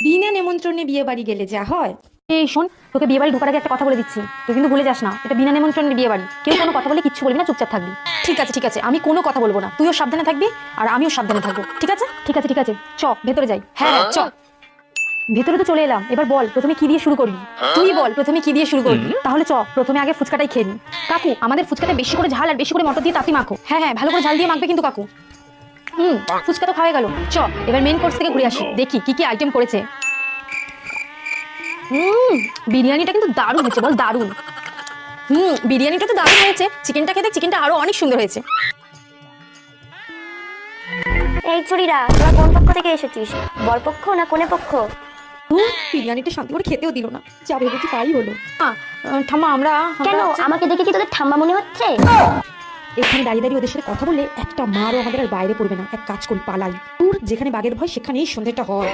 বিনা নেমন্ত্রণে বিয়ে বাড়ি গেলে যা হয়। এই শোন, তোকে বিয়ে বাড়ি ঢোকার আগে একটা কথা বলে দিচ্ছি, তুই কিন্তু ভুলে যাস না, এটা বিনা নেমন্ত্রণের বিয়ে বাড়ি। কেউ কোনো কথা বলে কিচ্ছু বলবি না, চুপচাপ থাকবি। ঠিক আছে, আমি কোনো কথা বলবো না, তুইও সাবধানে থাকবি আর আমিও সাবধানে থাকবো। ঠিক আছে। চ ভেতরে যাই। হ্যাঁ চ। ভেতরে তো চলে এলাম, এবার বল প্রথমে কি দিয়ে শুরু করবি? তুই বল প্রথমে কি দিয়ে শুরু করবি? তাহলে চ, প্রথমে আগে ফুচকাটাই খেয়ে নি। কাকু, আমাদের ফুচকাটা বেশি করে ঝাল আর বেশি করে মটর দিয়ে তাতি মাখো। হ্যাঁ ভালো করে ঝাল দিয়ে মাখবে কিন্তু কাকু। ফুচকা তো খাওয়া গেল, চ এবার মেন কোর্স থেকে ঘুরে আসি, দেখি কি কি আইটেম করেছে। বিরিয়ানিটা কিন্তু দারুণ হয়েছে, বল দারুণ। বিরিয়ানিটা তো দারুণ হয়েছে, চিকেনটা খেতে চিকেনটা আরো অনেক সুন্দর হয়েছে। এই চুরিরা, তোরা কোন পক্ষ থেকে এসেছিস? বরপক্ষ না কোনে পক্ষ? বিরিয়ানিটা শান্তি করে খেতেও দিল না, যা ভেবেছি তাই হলো। ঠাম্মা আমরা কেন, আমাকে দেখে কি তোদের ঠাম্মা মনে হচ্ছে? এখানে দাঁড়িয়ে দাঁড়িয়ে ওদের সাথে কথা বলে একটা মারও আমাদের আর বাইরে পড়বে না। এক কাজ করি, পালাই। যেখানে বাঘের ভয় সেখানেই সন্ধ্যেটা হয়।